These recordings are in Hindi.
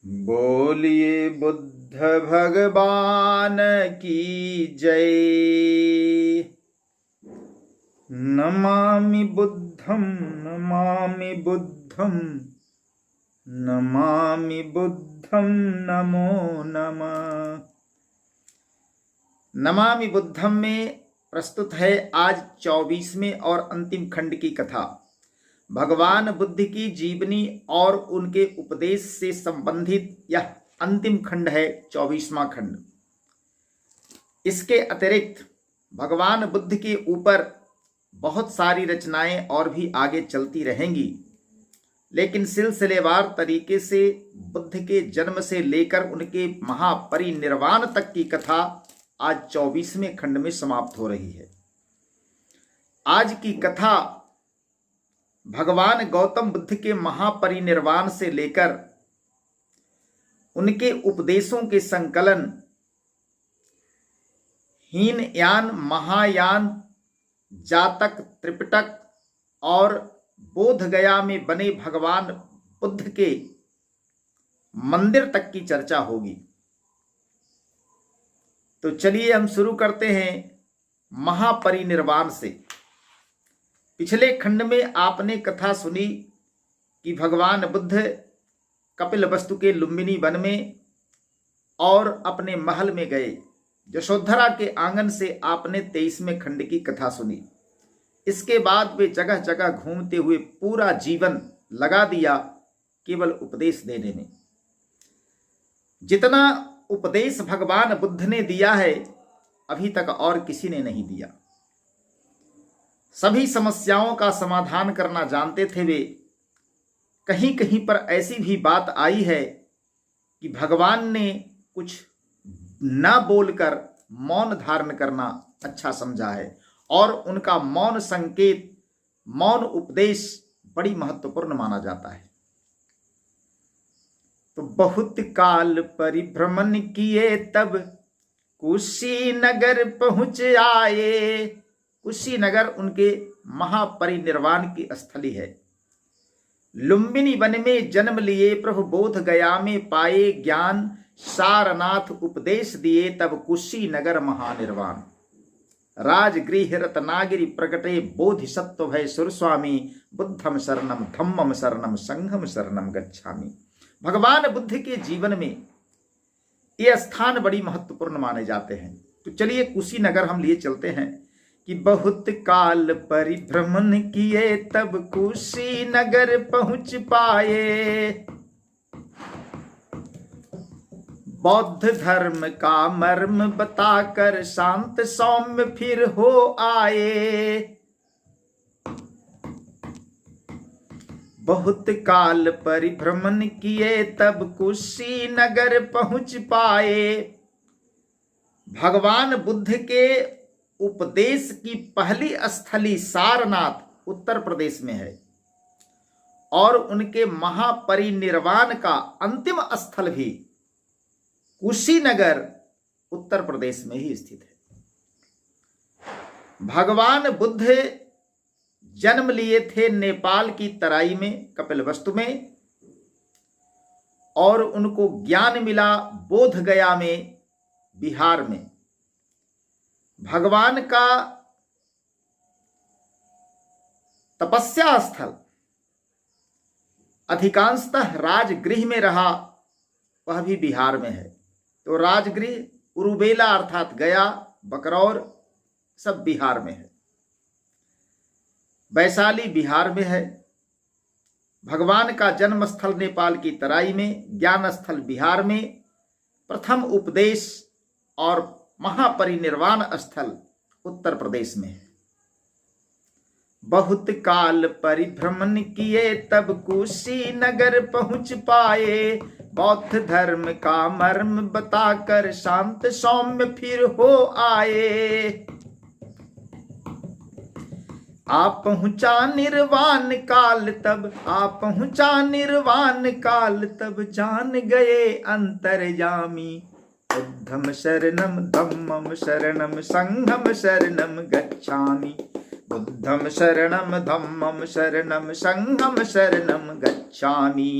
बोलिए बुद्ध भगवान की जय। नमामि बुद्धं नमामि बुद्धं नमामि बुद्धं नमो नमः। नमामि बुद्धं में प्रस्तुत है आज 24वें और अंतिम खंड की कथा। भगवान बुद्ध की जीवनी और उनके उपदेश से संबंधित यह अंतिम खंड है, 24वां खंड। इसके अतिरिक्त भगवान बुद्ध के ऊपर बहुत सारी रचनाएं और भी आगे चलती रहेंगी, लेकिन सिलसिलेवार तरीके से बुद्ध के जन्म से लेकर उनके महापरिनिर्वाण तक की कथा आज 24वें खंड में समाप्त हो रही है। आज की कथा भगवान गौतम बुद्ध के महापरिनिर्वाण से लेकर उनके उपदेशों के संकलन हीनयान, महायान, जातक, त्रिपिटक और बोधगया में बने भगवान बुद्ध के मंदिर तक की चर्चा होगी। तो चलिए हम शुरू करते हैं महापरिनिर्वाण से। पिछले खंड में आपने कथा सुनी कि भगवान बुद्ध कपिलवस्तु के लुम्बिनी वन में और अपने महल में गए। यशोधरा के आंगन से आपने 23वें खंड की कथा सुनी। इसके बाद वे जगह जगह घूमते हुए पूरा जीवन लगा दिया केवल उपदेश देने में। जितना उपदेश भगवान बुद्ध ने दिया है अभी तक और किसी ने नहीं दिया। सभी समस्याओं का समाधान करना जानते थे वे। कहीं कहीं पर ऐसी भी बात आई है कि भगवान ने कुछ न बोलकर मौन धारण करना अच्छा समझा है और उनका मौन संकेत, मौन उपदेश बड़ी महत्वपूर्ण माना जाता है। तो बहुत काल परिभ्रमण किए तब कुशीनगर पहुंच आए। कुशीनगर उनके महापरिनिर्वाण की स्थली है। लुम्बिनी वन में जन्म लिए प्रभु बोध गया में पाए ज्ञान, सारनाथ उपदेश दिए तब कुशीनगर महानिर्वाण। राजगृह रत्नागिरि प्रकटे बोधिसत्व भय सुरस्वामी, बुद्धम शरणम धम्मम शरणम संघम शरणम गच्छामि। भगवान बुद्ध के जीवन में ये स्थान बड़ी महत्वपूर्ण माने जाते हैं। तो चलिए कुशीनगर हम लिए चलते हैं कि बहुत काल परिभ्रमण किए तब कुशीनगर पहुंच पाए। बौद्ध धर्म का मर्म बताकर शांत सौम्य फिर हो आए। बहुत काल परिभ्रमण किए तब कुशीनगर पहुंच पाए। भगवान बुद्ध के उपदेश की पहली स्थली सारनाथ उत्तर प्रदेश में है और उनके महापरिनिर्वाण का अंतिम स्थल भी कुशीनगर उत्तर प्रदेश में ही स्थित है। भगवान बुद्ध जन्म लिए थे नेपाल की तराई में, कपिलवस्तु में, और उनको ज्ञान मिला बोधगया में, बिहार में। भगवान का तपस्या स्थल अधिकांशतः राजगृह में रहा, वह भी बिहार में है। तो राजगृह उरुबेला अर्थात गया, बकरौर सब बिहार में है। वैशाली बिहार में है। भगवान का जन्म स्थल नेपाल की तराई में, ज्ञान स्थल बिहार में, प्रथम उपदेश और महापरिनिर्वाण स्थल उत्तर प्रदेश में है। बहुत काल परिभ्रमण किए तब कुशीनगर पहुंच पाए। बौद्ध धर्म का मर्म बताकर शांत सौम्य फिर हो आए। आप पहुंचा निर्वाण काल तब, आप पहुंचा निर्वाण काल तब जान गए अंतर्यामी। बुद्धम शरणम धम्मम शरणम संघम शरणम गच्छामि। बुद्धम शरणम धम्मम शरणम संघम शरणम गच्छामि।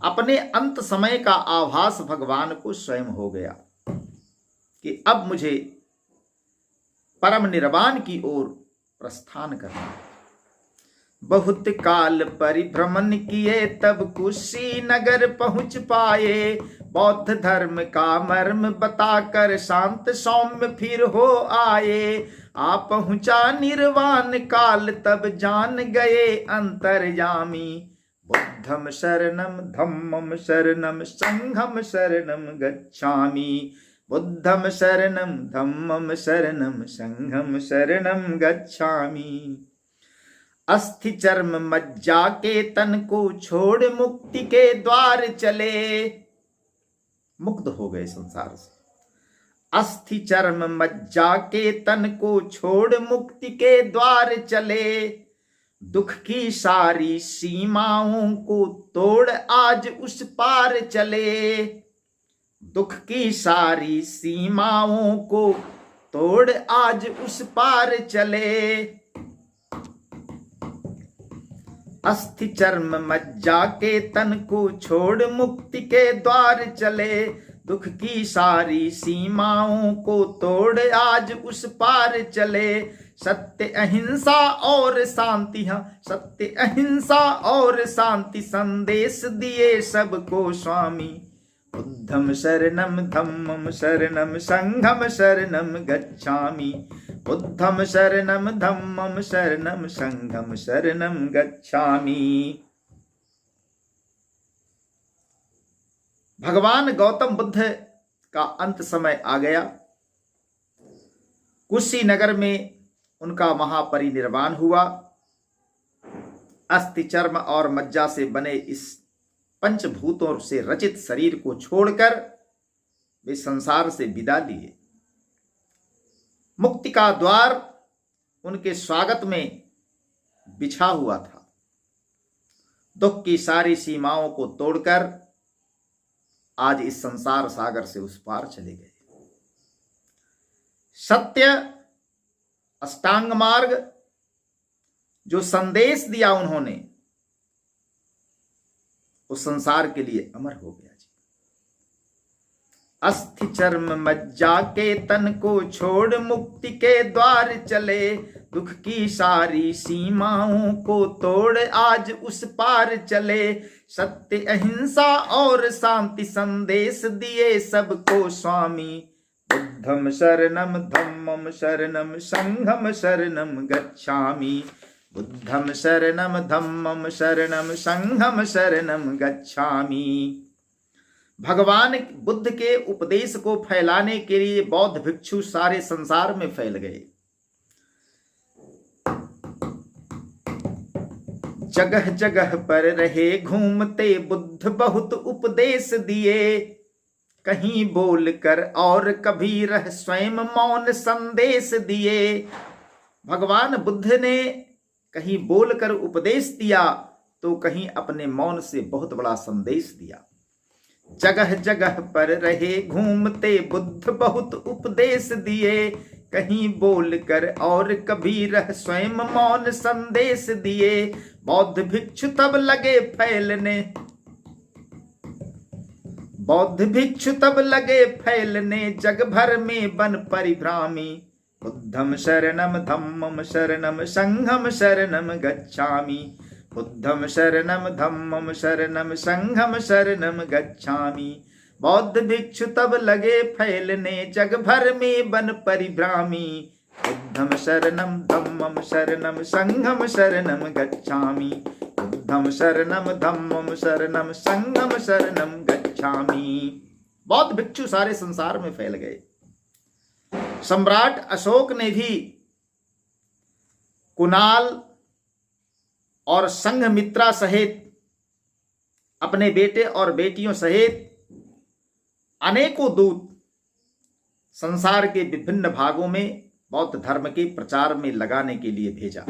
अपने अंत समय का आभास भगवान को स्वयं हो गया कि अब मुझे परम निर्वाण की ओर प्रस्थान करना है। बहुत काल परिभ्रमण किए तब कुशीनगर पहुंच पाए, बौद्ध धर्म का मर्म बताकर शांत सौम्य फिर हो आए। आ पहुंचा निर्वाण काल तब जान गए अंतर्यामी, बुद्धम शरणम धम्मम शरणम संघम शरणम गच्छामि। बुद्धम शरणम धम्मम शरणम संघम शरणम गच्छामि। अस्थि चर्म मज्जा के तन को छोड़ मुक्ति के द्वार चले, मुक्त हो गए संसार से। अस्थि चर्म मज्जा के तन को छोड़ मुक्ति के द्वार चले, दुख की सारी सीमाओं को तोड़ आज उस पार चले। दुख की सारी सीमाओं को तोड़ आज उस पार चले। अस्थि चर्म मज्जा के तन को छोड़ मुक्ति के द्वार चले, दुख की सारी सीमाओं को तोड़ आज उस पार चले। सत्य अहिंसा और शांति, सत्य अहिंसा और शांति संदेश दिए सबको स्वामी। बुद्धम शरणम धम्मम शरणम संघम शरणम गच्छामि। बुद्धम शरणम धम्मम शरणम संघम शरणम गच्छामि। भगवान गौतम बुद्ध का अंत समय आ गया। कुशीनगर में उनका महापरिनिर्वाण हुआ। अस्थि चर्म और मज्जा से बने इस पंचभूतों से रचित शरीर को छोड़कर वे संसार से विदा लिए। मुक्ति का द्वार उनके स्वागत में बिछा हुआ था। दुख की सारी सीमाओं को तोड़कर आज इस संसार सागर से उस पार चले गए। सत्य अष्टांग मार्ग जो संदेश दिया उन्होंने, उस संसार के लिए अमर हो गया जी। अस्थि चर्म मज्जा के तन को छोड़ मुक्ति के द्वार चले, दुख की सारी सीमाओं को तोड़ आज उस पार चले। सत्य अहिंसा और शांति संदेश दिए सबको स्वामी। बुद्धम शरणम धम्मम शरणम संघम शरणम गच्छामि। बुद्धम शरणम धम्मम शरणम संघम शरणम गच्छामि। भगवान बुद्ध के उपदेश को फैलाने के लिए बौद्ध भिक्षु सारे संसार में फैल गए। जगह जगह पर रहे घूमते बुद्ध बहुत उपदेश दिए, कहीं बोल कर और कभी रह स्वयं मौन संदेश दिए। भगवान बुद्ध ने कहीं बोलकर उपदेश दिया तो कहीं अपने मौन से बहुत बड़ा संदेश दिया। जगह जगह पर रहे घूमते बुद्ध बहुत उपदेश दिए, कहीं बोलकर और कभी रह स्वयं मौन संदेश दिए। बौद्ध भिक्षु तब लगे फैलने, बौद्ध भिक्षु तब लगे फैलने जग भर में बन परिभ्रामी। बुद्धम शरणम धम्मम शरणम संघम शरणम गच्छामि। बुद्धम शरणम धम्मम शरणम संघम शरणम गच्छामि। बौद्ध भिक्षु तब लगे फैलने जग भर में बन परिभ्रामी। बुद्धम शरणम धम्मम शरणम संघम शरणम गच्छामि। बुद्धम शरणम धम्मम शरणम संघम शरणम गच्छामि। बौद्ध भिक्षु सारे संसार में फैल गए। सम्राट अशोक ने भी कुणाल और संघमित्रा सहित अपने बेटे और बेटियों सहित अनेकों दूत संसार के विभिन्न भागों में बौद्ध धर्म के प्रचार में लगाने के लिए भेजा।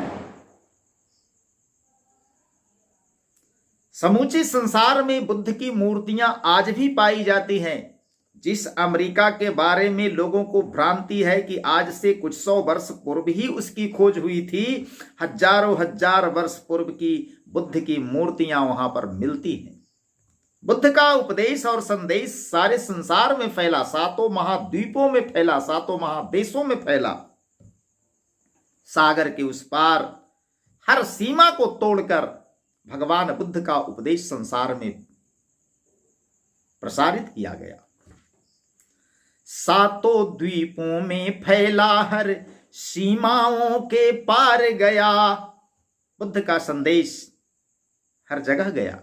समूचे संसार में बुद्ध की मूर्तियां आज भी पाई जाती हैं। जिस अमेरिका के बारे में लोगों को भ्रांति है कि आज से कुछ 100 वर्ष पूर्व ही उसकी खोज हुई थी, हजारों हजार वर्ष पूर्व की बुद्ध की मूर्तियां वहां पर मिलती हैं। बुद्ध का उपदेश और संदेश सारे संसार में फैला, सातों महाद्वीपों में फैला, सातों महादेशों में फैला। सागर के उस पार हर सीमा को तोड़कर भगवान बुद्ध का उपदेश संसार में प्रसारित किया गया। सातों द्वीपों में फैला, हर सीमाओं के पार गया। बुद्ध का संदेश हर जगह गया।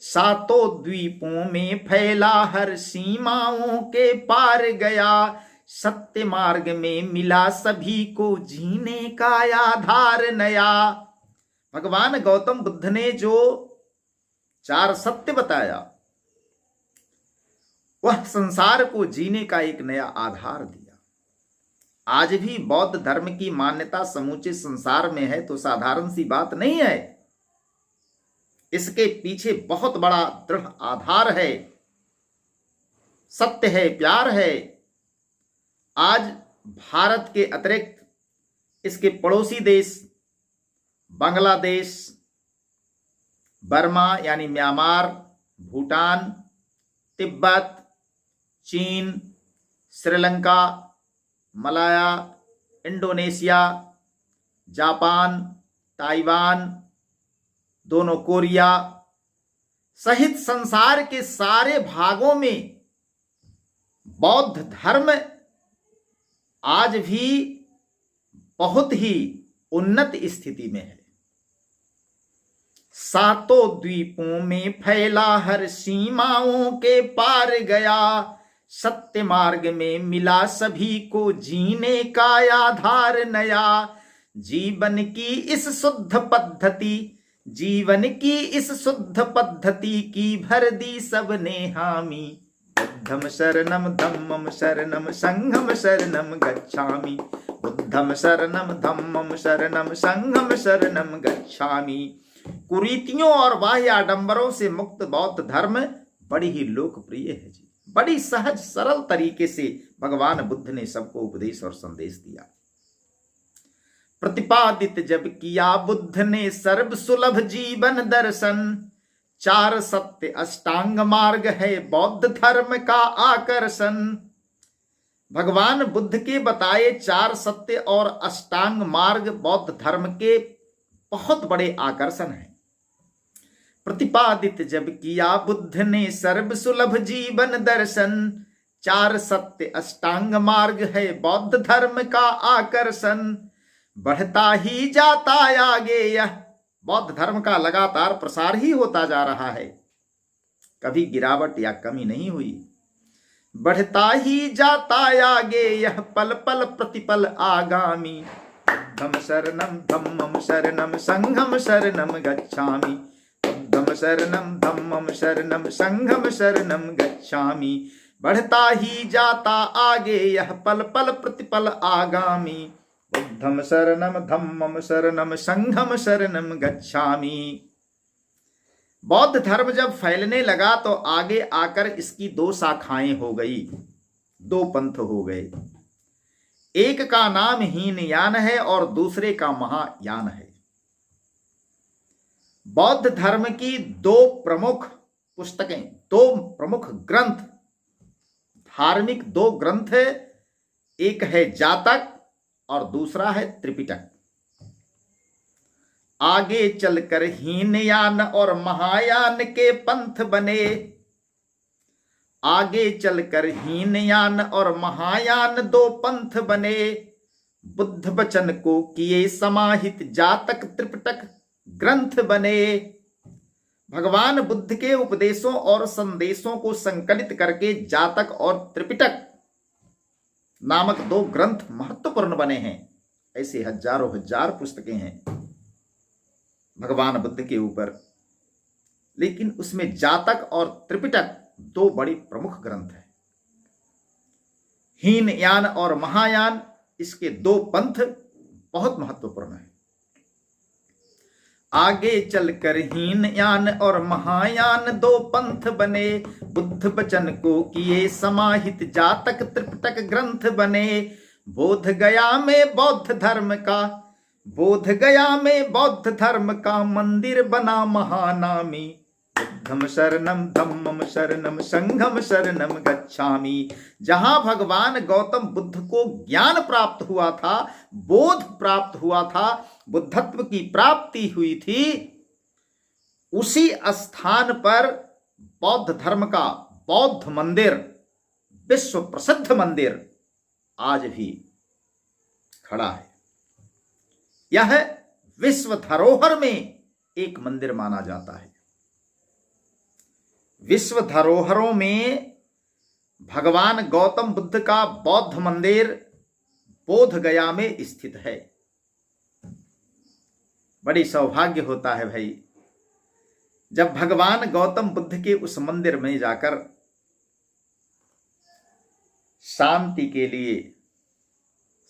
सातों द्वीपों में फैला, हर सीमाओं के पार गया। सत्य मार्ग में मिला सभी को जीने का आधार नया। भगवान गौतम बुद्ध ने जो 4 सत्य बताया, वह संसार को जीने का एक नया आधार दिया। आज भी बौद्ध धर्म की मान्यता समूचे संसार में है तो साधारण सी बात नहीं है। इसके पीछे बहुत बड़ा दृढ़ आधार है, सत्य है, प्यार है। आज भारत के अतिरिक्त इसके पड़ोसी देश बांग्लादेश, बर्मा यानी म्यांमार, भूटान, तिब्बत, चीन, Sri Lanka, Malaya, Indonesia, Japan, Taiwan, दोनों कोरिया सहित संसार के सारे भागों में बौद्ध धर्म आज भी बहुत ही उन्नत स्थिति में है। सातों द्वीपों में फैला, हर सीमाओं के पार गया। सत्य मार्ग में मिला सभी को जीने का आधार नया। जीवन की इस शुद्ध पद्धति, जीवन की इस शुद्ध पद्धति की भर दी सबने हामी। बुद्धम शरणम धम्मम शरणम संघम शरणम गच्छामि। बुद्धम शरणम धम्मम शरणम संघम शरणम गच्छामि। कुरीतियों और बाह्य आडंबरों से मुक्त बौद्ध धर्म बड़ी ही लोकप्रिय है जी। बड़ी सहज सरल तरीके से भगवान बुद्ध ने सबको उपदेश और संदेश दिया। प्रतिपादित जब किया बुद्ध ने सर्व सुलभ जीवन दर्शन। 4 सत्य अष्टांग मार्ग है बौद्ध धर्म का आकर्षण। भगवान बुद्ध के बताए 4 सत्य और अष्टांग मार्ग बौद्ध धर्म के बहुत बड़े आकर्षण हैं। प्रतिपादित जब किया बुद्ध ने सर्व सुलभ जीवन दर्शन। 4 सत्य अष्टांग मार्ग है बौद्ध धर्म का आकर्षण। बढ़ता ही जाता आगे यह बौद्ध धर्म का लगातार प्रसार ही होता जा रहा है, कभी गिरावट या कमी नहीं हुई। बढ़ता ही जाता आगे यह पल पल प्रतिपल आगामी। बुद्धम शरणम धम्मम शरणम संघम शरणम गच्छामि। बुद्धम शरणम धम्मम शरणम संघम शरणम गच्छामि। बढ़ता ही जाता आगे यह पल पल प्रतिपल आगामी। बुद्धम शरणम धम्मम शरणम संघम शरणम गच्छामि। बौद्ध धर्म जब फैलने लगा तो आगे आकर इसकी 2 शाखाएं हो गई, 2 पंथ हो गए। एक का नाम हीनयान है और दूसरे का महायान है। बौद्ध धर्म की 2 प्रमुख पुस्तकें, 2 प्रमुख ग्रंथ, धार्मिक 2 ग्रंथ है। एक है जातक और दूसरा है त्रिपिटक। आगे चलकर हीनयान और महायान के पंथ बने। आगे चलकर हीनयान और महायान 2 पंथ बने। बुद्ध वचन को किए समाहित जातक त्रिपिटक ग्रंथ बने। भगवान बुद्ध के उपदेशों और संदेशों को संकलित करके जातक और त्रिपिटक नामक 2 ग्रंथ महत्वपूर्ण बने हैं। ऐसे हजारों हजार पुस्तकें हैं भगवान बुद्ध के ऊपर, लेकिन उसमें जातक और त्रिपिटक 2 बड़ी प्रमुख ग्रंथ हैं। हीनयान और महायान इसके 2 पंथ बहुत महत्वपूर्ण हैं। आगे चलकर हीनयान और महायान 2 पंथ बने। बुद्ध वचन को किए समाहित जातक त्रिपिटक ग्रंथ बने। बोध गया में बौद्ध धर्म का, बोध गया में बौद्ध धर्म का मंदिर बना महानामी। बुद्धम शरणम धम्मम शरणम संघम शरणम गच्छामि। जहां भगवान गौतम बुद्ध को ज्ञान प्राप्त हुआ था, बोध प्राप्त हुआ था, बुद्धत्व की प्राप्ति हुई थी, उसी स्थान पर बौद्ध धर्म का बौद्ध मंदिर, विश्व प्रसिद्ध मंदिर आज भी खड़ा है। यह विश्व धरोहर में एक मंदिर माना जाता है। विश्व धरोहरों में भगवान गौतम बुद्ध का बौद्ध मंदिर बोध गया में स्थित है। बड़ी सौभाग्य होता है भाई, जब भगवान गौतम बुद्ध के उस मंदिर में जाकर शांति के लिए,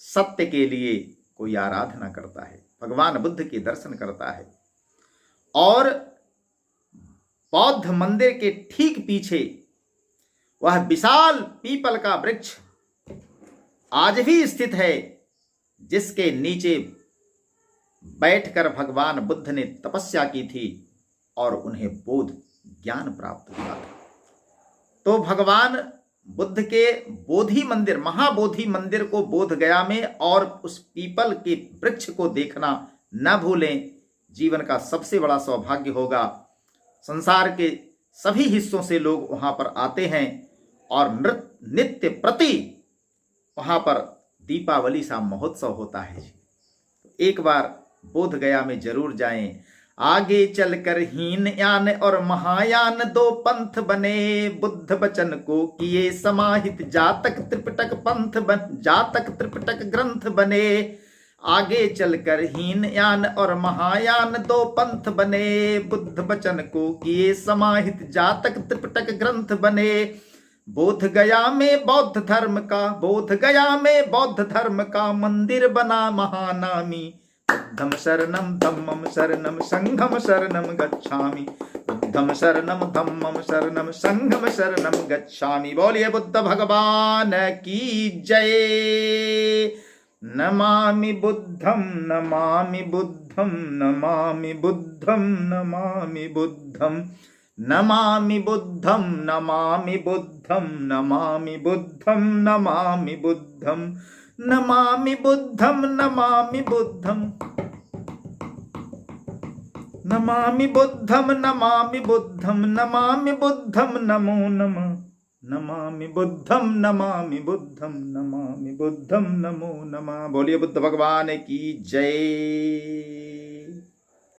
सत्य के लिए कोई आराधना करता है, भगवान बुद्ध के दर्शन करता है। और बौद्ध मंदिर के ठीक पीछे वह विशाल पीपल का वृक्ष आज भी स्थित है, जिसके नीचे बैठकर भगवान बुद्ध ने तपस्या की थी और उन्हें बोध ज्ञान प्राप्त हुआ था। तो भगवान बुद्ध के बोधि मंदिर, महाबोधि मंदिर को बोध गया में और उस पीपल के वृक्ष को देखना न भूलें। जीवन का सबसे बड़ा सौभाग्य होगा। संसार के सभी हिस्सों से लोग वहां पर आते हैं और नित्य प्रति वहां पर दीपावली सा महोत्सव होता है। एक बार बोध गया में जरूर जाएं। आगे चलकर हीनयान और महायान दो पंथ बने, बुद्ध वचन को किए समाहित, जातक त्रिपिटक पंथ बन, जातक त्रिपिटक ग्रंथ बने। आगे चलकर हीनयान और महायान दो पंथ बने, बुद्ध वचन को किए समाहित, जातक त्रिपिटक ग्रंथ बने। बोध गया में बौद्ध धर्म का, बोध गया में बौद्ध धर्म का मंदिर बना महानामी। बुद्धम शरणम धम्मम शरणम संघम शरणम गच्छामि, बुद्धम शरणम धम्मम शरणम संघम शरणम गच्छामि। बोलिए बुद्ध भगवान की जय। नमामि बुद्धम नमामि बुद्धम नमामि बुद्धम नमामि बुद्धम नमामि बुद्धम नमामि बुद्धम नमामि बुद्धम नमामि बुद्धम नमामि बुद्धम नमामि बुद्धम नमामि बुद्धम नमामि बुद्धम नमामि बुद्धम नमो नमः, नमामि बुद्धम नमामि बुद्धम नमामि बुद्धम नमो नमः। बोलिए बुद्ध भगवान की जय।